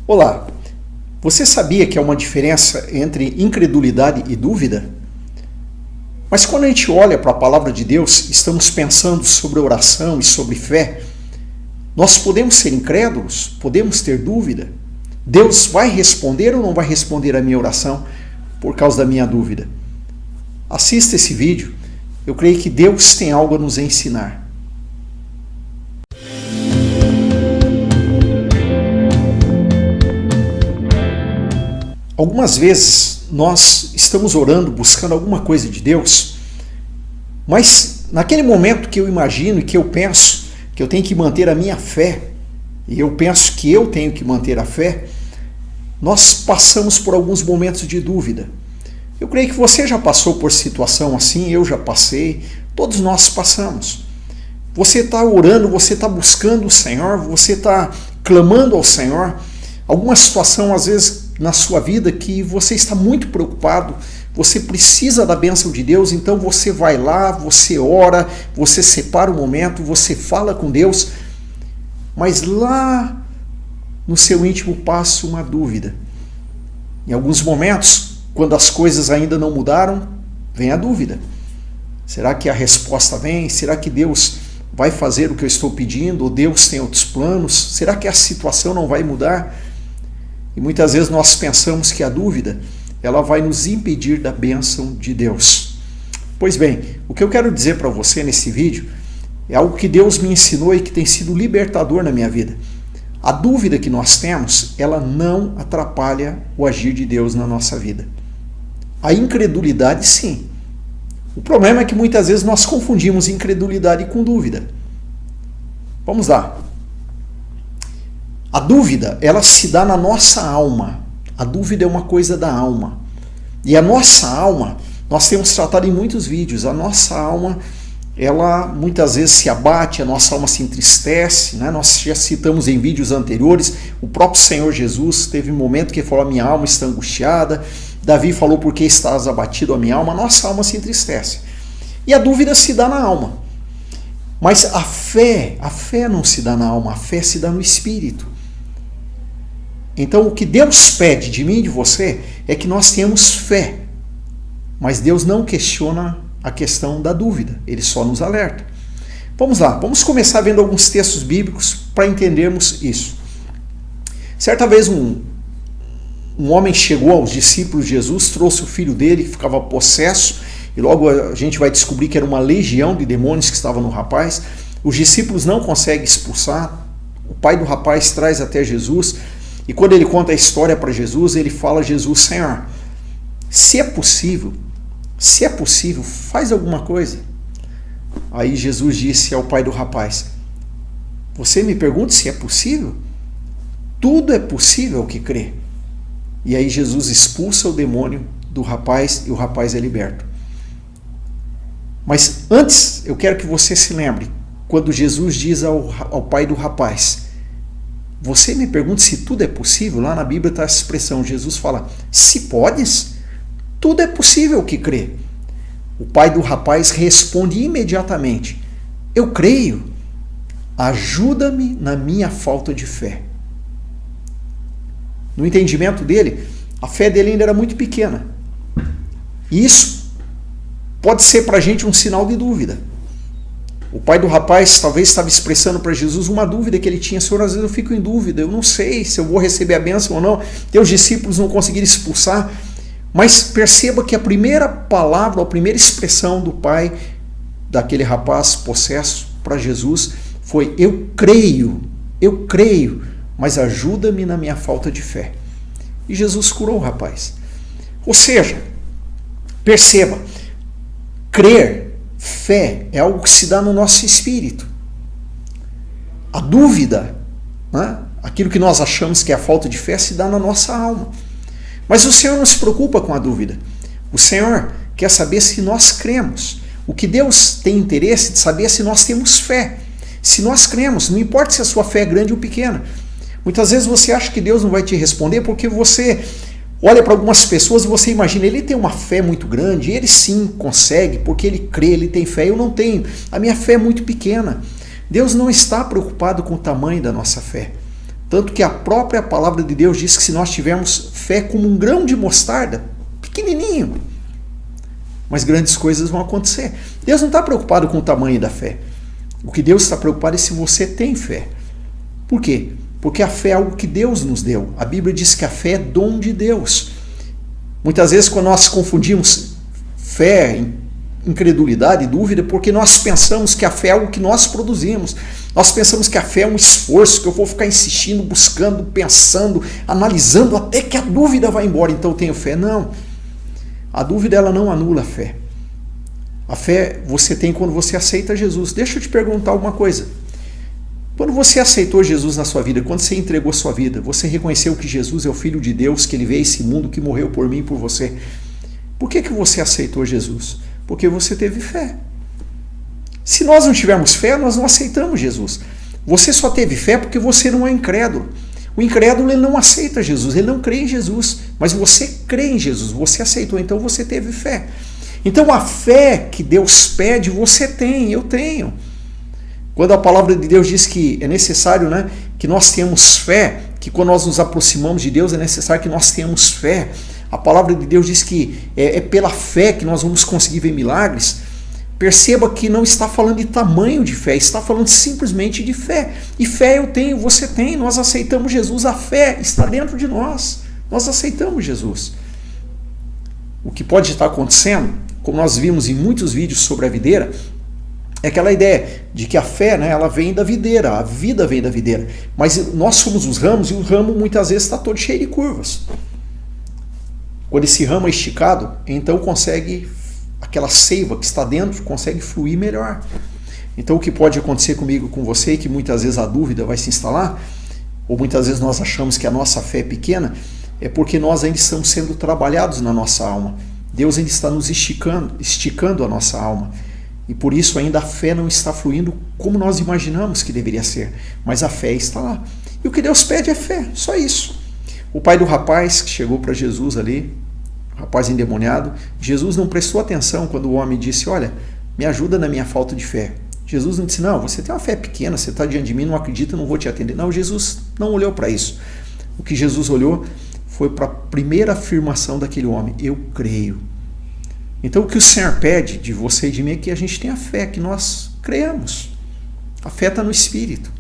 Olá, você sabia que há uma diferença entre incredulidade e dúvida? Mas quando a gente olha para a palavra de Deus, estamos pensando sobre oração e sobre fé, nós podemos ser incrédulos, podemos ter dúvida. Deus vai responder ou não vai responder a minha oração por causa da minha dúvida? Assista esse vídeo, eu creio que Deus tem algo a nos ensinar. Algumas vezes nós estamos orando, buscando alguma coisa de Deus, mas naquele momento que eu imagino e que eu penso que eu tenho que manter a minha fé, e eu penso que eu tenho que manter a fé, nós passamos por alguns momentos de dúvida. Eu creio que você já passou por situação assim, eu já passei, todos nós passamos. Você está orando, você está buscando o Senhor, você está clamando ao Senhor, alguma situação às vezes na sua vida que você está muito preocupado, você precisa da bênção de Deus, então você vai lá, você ora, você separa o momento, você fala com Deus, mas lá no seu íntimo passa uma dúvida. Em alguns momentos, quando as coisas ainda não mudaram, vem a dúvida. Será que a resposta vem? Será que Deus vai fazer o que eu estou pedindo? Ou Deus tem outros planos? Será que a situação não vai mudar? E muitas vezes nós pensamos que a dúvida, ela vai nos impedir da bênção de Deus. Pois bem, o que eu quero dizer para você nesse vídeo é algo que Deus me ensinou e que tem sido libertador na minha vida. A dúvida que nós temos, ela não atrapalha o agir de Deus na nossa vida. A incredulidade, sim. O problema é que muitas vezes nós confundimos incredulidade com dúvida. Vamos lá. A dúvida, ela se dá na nossa alma. A dúvida é uma coisa da alma. E a nossa alma, nós temos tratado em muitos vídeos, a nossa alma, ela muitas vezes se abate, a nossa alma se entristece, né? Nós já citamos em vídeos anteriores, o próprio Senhor Jesus teve um momento que ele falou, a minha alma está angustiada, Davi falou, por que estás abatido a minha alma? A nossa alma se entristece. E a dúvida se dá na alma. Mas a fé não se dá na alma, a fé se dá no Espírito. Então o que Deus pede de mim e de você é que nós tenhamos fé. Mas Deus não questiona a questão da dúvida, Ele só nos alerta. Vamos lá, vamos começar vendo alguns textos bíblicos para entendermos isso. Certa vez um homem chegou aos discípulos de Jesus, trouxe o filho dele que ficava possesso, e logo a gente vai descobrir que era uma legião de demônios que estava no rapaz. Os discípulos não conseguem expulsar, o pai do rapaz traz até Jesus, e quando ele conta a história para Jesus, ele fala a Jesus, Senhor, se é possível, faz alguma coisa. Aí Jesus disse ao pai do rapaz, você me pergunta se é possível? Tudo é possível ao que crê. E aí Jesus expulsa o demônio do rapaz e o rapaz é liberto. Mas antes, eu quero que você se lembre, quando Jesus diz ao pai do rapaz, você me pergunta se tudo é possível? Lá na Bíblia está essa expressão, Jesus fala, se podes, tudo é possível ao que crê. O pai do rapaz responde imediatamente, eu creio, ajuda-me na minha falta de fé. No entendimento dele, a fé dele ainda era muito pequena. E isso pode ser para a gente um sinal de dúvida. O pai do rapaz talvez estava expressando para Jesus uma dúvida que ele tinha. Senhor, às vezes eu fico em dúvida, eu não sei se eu vou receber a bênção ou não. Teus discípulos não conseguiram expulsar. Mas perceba que a primeira palavra, a primeira expressão do pai daquele rapaz possesso para Jesus foi, eu creio, mas ajuda-me na minha falta de fé. E Jesus curou o rapaz. Ou seja, perceba, crer, fé, é algo que se dá no nosso espírito. A dúvida, né, aquilo que nós achamos que é a falta de fé, se dá na nossa alma. Mas o Senhor não se preocupa com a dúvida. O Senhor quer saber se nós cremos. O que Deus tem interesse de saber é se nós temos fé. Se nós cremos, não importa se a sua fé é grande ou pequena. Muitas vezes você acha que Deus não vai te responder porque você olha para algumas pessoas e você imagina, ele tem uma fé muito grande, ele sim consegue, porque ele crê, ele tem fé, eu não tenho. A minha fé é muito pequena. Deus não está preocupado com o tamanho da nossa fé. Tanto que a própria palavra de Deus diz que se nós tivermos fé como um grão de mostarda, pequenininho, mas grandes coisas vão acontecer. Deus não está preocupado com o tamanho da fé. O que Deus está preocupado é se você tem fé. Por quê? Porque a fé é algo que Deus nos deu. A Bíblia diz que a fé é dom de Deus. Muitas vezes quando nós confundimos fé, incredulidade e dúvida, porque nós pensamos que a fé é algo que nós produzimos. Nós pensamos que a fé é um esforço, que eu vou ficar insistindo, buscando, pensando, analisando, até que a dúvida vai embora, então eu tenho fé. Não. A dúvida, ela não anula a fé. A fé você tem quando você aceita Jesus. Deixa eu te perguntar uma coisa. Quando você aceitou Jesus na sua vida, quando você entregou a sua vida, você reconheceu que Jesus é o Filho de Deus, que Ele veio a esse mundo, que morreu por mim e por você. Por que você aceitou Jesus? Porque você teve fé. Se nós não tivermos fé, nós não aceitamos Jesus. Você só teve fé porque você não é incrédulo. O incrédulo, ele não aceita Jesus, ele não crê em Jesus. Mas você crê em Jesus, você aceitou, então você teve fé. Então a fé que Deus pede, você tem, eu tenho. Quando a palavra de Deus diz que é necessário, que nós tenhamos fé, que quando nós nos aproximamos de Deus é necessário que nós tenhamos fé. A palavra de Deus diz que é pela fé que nós vamos conseguir ver milagres. Perceba que não está falando de tamanho de fé, está falando simplesmente de fé. E fé eu tenho, você tem, nós aceitamos Jesus, a fé está dentro de nós. Nós aceitamos Jesus. O que pode estar acontecendo, como nós vimos em muitos vídeos sobre a videira, é aquela ideia de que a fé, ela vem da videira, a vida vem da videira. Mas nós somos os ramos e o ramo muitas vezes está todo cheio de curvas. Quando esse ramo é esticado, então consegue, aquela seiva que está dentro, consegue fluir melhor. Então o que pode acontecer comigo, com você, que muitas vezes a dúvida vai se instalar, ou muitas vezes nós achamos que a nossa fé é pequena, é porque nós ainda estamos sendo trabalhados na nossa alma. Deus ainda está nos esticando a nossa alma. E por isso ainda a fé não está fluindo como nós imaginamos que deveria ser. Mas a fé está lá. E o que Deus pede é fé, só isso. O pai do rapaz que chegou para Jesus ali, rapaz endemoniado, Jesus não prestou atenção quando o homem disse, olha, me ajuda na minha falta de fé. Jesus não disse, não, você tem uma fé pequena, você está diante de mim, não acredita, não vou te atender. Não, Jesus não olhou para isso. O que Jesus olhou foi para a primeira afirmação daquele homem, eu creio. Então o que o Senhor pede de você e de mim é que a gente tenha fé, que nós creamos. A fé está no Espírito.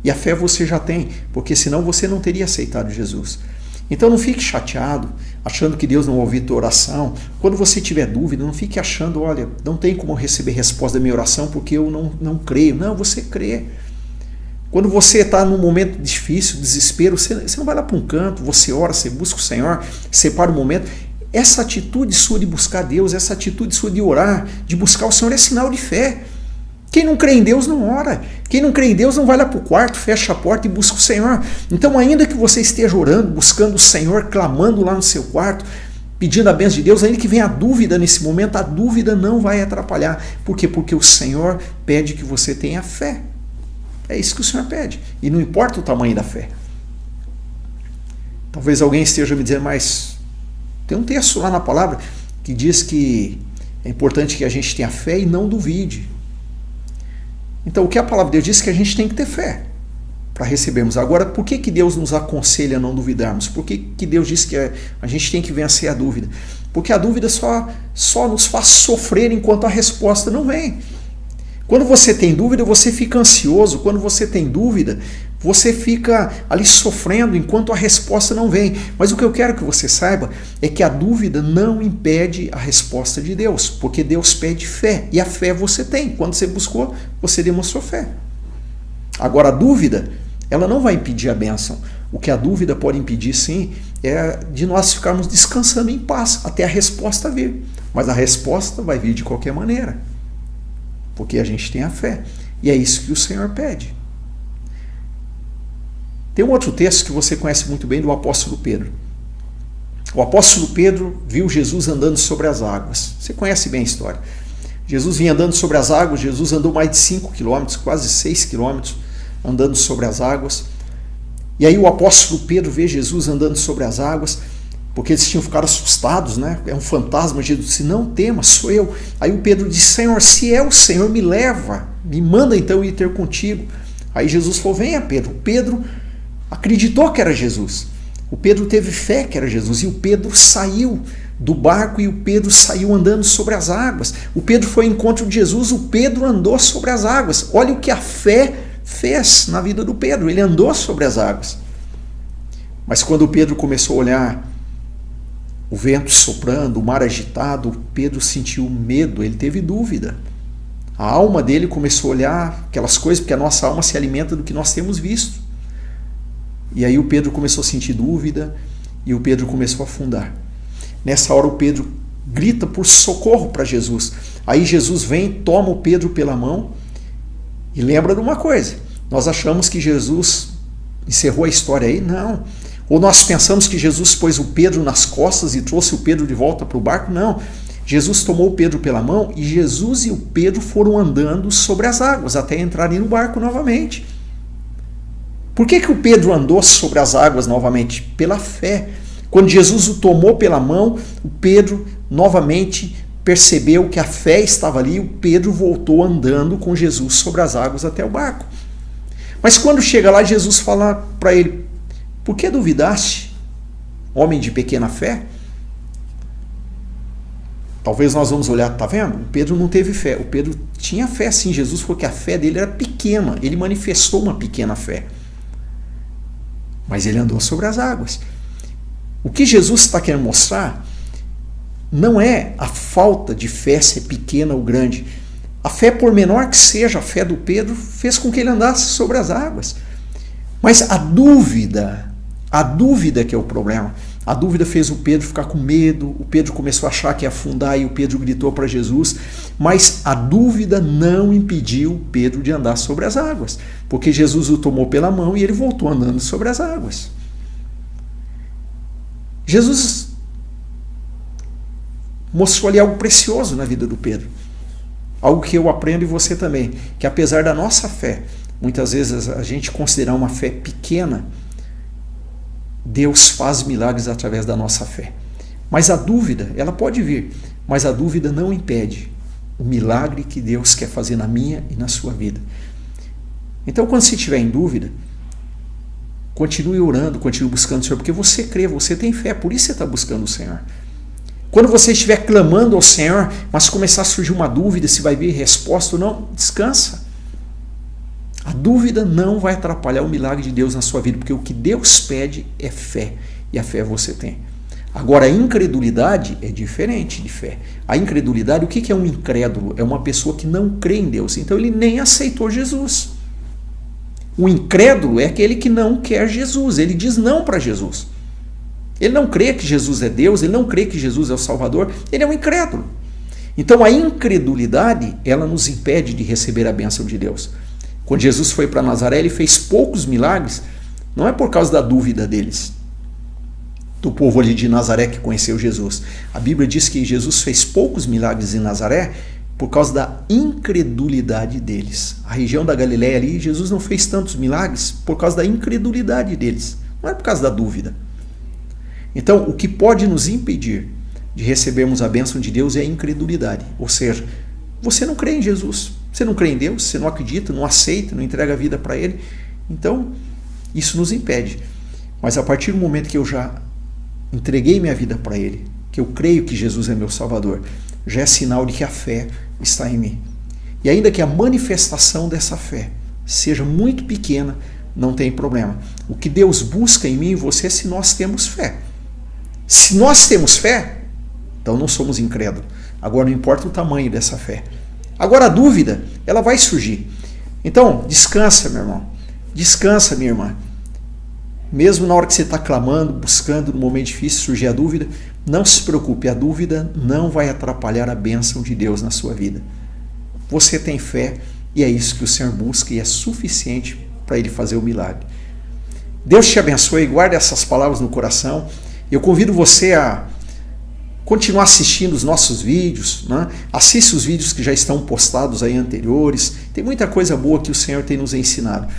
E a fé você já tem, porque senão você não teria aceitado Jesus. Então não fique chateado, achando que Deus não ouviu tua oração. Quando você tiver dúvida, não fique achando, olha, não tem como eu receber resposta da minha oração porque eu não creio. Não, você crê. Quando você está num momento difícil, desespero, você não vai lá para um canto, você ora, você busca o Senhor, separa o momento. Essa atitude sua de buscar Deus, essa atitude sua de orar, de buscar o Senhor é sinal de fé. Quem não crê em Deus não ora. Quem não crê em Deus não vai lá para o quarto, fecha a porta e busca o Senhor. Então ainda que você esteja orando, buscando o Senhor, clamando lá no seu quarto, pedindo a bênção de Deus, ainda que venha a dúvida nesse momento, a dúvida não vai atrapalhar. Por quê? Porque o Senhor pede que você tenha fé. É isso que o Senhor pede. E não importa o tamanho da fé. Talvez alguém esteja me dizendo, mas tem um texto lá na palavra que diz que é importante que a gente tenha fé e não duvide. Então o que a palavra de Deus diz é que a gente tem que ter fé para recebermos. Agora, por que Deus nos aconselha a não duvidarmos? Por que Deus diz que a gente tem que vencer a dúvida? Porque a dúvida só nos faz sofrer enquanto a resposta não vem. Quando você tem dúvida, você fica ansioso. Quando você tem dúvida, você fica ali sofrendo enquanto a resposta não vem. Mas o que eu quero que você saiba é que a dúvida não impede a resposta de Deus, porque Deus pede fé, e a fé você tem. Quando você buscou, você demonstrou fé. Agora a dúvida, ela não vai impedir a bênção. O que a dúvida pode impedir, sim, é de nós ficarmos descansando em paz até a resposta vir. Mas a resposta vai vir de qualquer maneira, porque a gente tem a fé. E é isso que o Senhor pede. Tem um outro texto que você conhece muito bem, do apóstolo Pedro. O apóstolo Pedro viu Jesus andando sobre as águas. Você conhece bem a história. Jesus vinha andando sobre as águas, Jesus andou mais de 5 quilômetros, quase 6 quilômetros, andando sobre as águas. E aí o apóstolo Pedro vê Jesus andando sobre as águas, porque eles tinham ficado assustados, É um fantasma. Jesus disse, não temas, sou eu. Aí o Pedro disse, Senhor, se é o Senhor, me leva, me manda então ir ter contigo. Aí Jesus falou, venha Pedro. Pedro acreditou que era Jesus. O Pedro teve fé que era Jesus e o Pedro saiu do barco e o Pedro saiu andando sobre as águas. O Pedro foi ao encontro de Jesus, o Pedro andou sobre as águas. Olha o que a fé fez na vida do Pedro, ele andou sobre as águas. Mas quando o Pedro começou a olhar o vento soprando, o mar agitado, o Pedro sentiu medo, ele teve dúvida. A alma dele começou a olhar aquelas coisas, porque a nossa alma se alimenta do que nós temos visto. E aí o Pedro começou a sentir dúvida e o Pedro começou a afundar. Nessa hora o Pedro grita por socorro para Jesus. Aí Jesus vem, toma o Pedro pela mão e lembra de uma coisa. Nós achamos que Jesus encerrou a história aí? Não. Ou nós pensamos que Jesus pôs o Pedro nas costas e trouxe o Pedro de volta para o barco? Não. Jesus tomou o Pedro pela mão e Jesus e o Pedro foram andando sobre as águas até entrarem no barco novamente. Por que o Pedro andou sobre as águas novamente? Pela fé. Quando Jesus o tomou pela mão, o Pedro novamente percebeu que a fé estava ali e o Pedro voltou andando com Jesus sobre as águas até o barco. Mas quando chega lá, Jesus fala para ele: por que duvidaste, homem de pequena fé? Talvez nós vamos olhar, tá vendo? O Pedro não teve fé. O Pedro tinha fé sim. Jesus falou que a fé dele era pequena. Ele manifestou uma pequena fé. Mas ele andou sobre as águas. O que Jesus está querendo mostrar não é a falta de fé ser pequena ou grande. A fé, por menor que seja a fé do Pedro, fez com que ele andasse sobre as águas. Mas a dúvida que é o problema. A dúvida fez o Pedro ficar com medo, o Pedro começou a achar que ia afundar e o Pedro gritou para Jesus, mas a dúvida não impediu o Pedro de andar sobre as águas, porque Jesus o tomou pela mão e ele voltou andando sobre as águas. Jesus mostrou ali algo precioso na vida do Pedro, algo que eu aprendo e você também, que apesar da nossa fé, muitas vezes a gente considerar uma fé pequena, Deus faz milagres através da nossa fé. Mas a dúvida, ela pode vir, mas a dúvida não impede o milagre que Deus quer fazer na minha e na sua vida. Então, quando você estiver em dúvida, continue orando, continue buscando o Senhor, porque você crê, você tem fé, por isso você está buscando o Senhor. Quando você estiver clamando ao Senhor, mas começar a surgir uma dúvida, se vai vir resposta ou não, descansa. A dúvida não vai atrapalhar o milagre de Deus na sua vida, porque o que Deus pede é fé, e a fé você tem. Agora, a incredulidade é diferente de fé. A incredulidade, o que é um incrédulo? É uma pessoa que não crê em Deus, então ele nem aceitou Jesus. O incrédulo é aquele que não quer Jesus, ele diz não para Jesus. Ele não crê que Jesus é Deus, ele não crê que Jesus é o Salvador, ele é um incrédulo. Então a incredulidade, ela nos impede de receber a bênção de Deus. Quando Jesus foi para Nazaré, ele fez poucos milagres, não é por causa da dúvida deles, do povo ali de Nazaré que conheceu Jesus. A Bíblia diz que Jesus fez poucos milagres em Nazaré por causa da incredulidade deles. A região da Galileia ali, Jesus não fez tantos milagres por causa da incredulidade deles, não é por causa da dúvida. Então, o que pode nos impedir de recebermos a bênção de Deus é a incredulidade, ou seja, você não crê em Jesus, você não crê em Deus, você não acredita, não aceita, não entrega a vida para Ele, então isso nos impede. Mas a partir do momento que eu já entreguei minha vida para Ele, que eu creio que Jesus é meu Salvador, já é sinal de que a fé está em mim. E ainda que a manifestação dessa fé seja muito pequena, não tem problema. O que Deus busca em mim e você é se nós temos fé. Se nós temos fé, então não somos incrédulos. Agora não importa o tamanho dessa fé. Agora a dúvida, ela vai surgir. Então, descansa, meu irmão. Descansa, minha irmã. Mesmo na hora que você está clamando, buscando, no momento difícil, surgir a dúvida, não se preocupe, a dúvida não vai atrapalhar a bênção de Deus na sua vida. Você tem fé e é isso que o Senhor busca e é suficiente para Ele fazer o milagre. Deus te abençoe, guarde essas palavras no coração. Eu convido você a continuar assistindo os nossos vídeos, né? Assiste os vídeos que já estão postados aí anteriores. Tem muita coisa boa que o Senhor tem nos ensinado.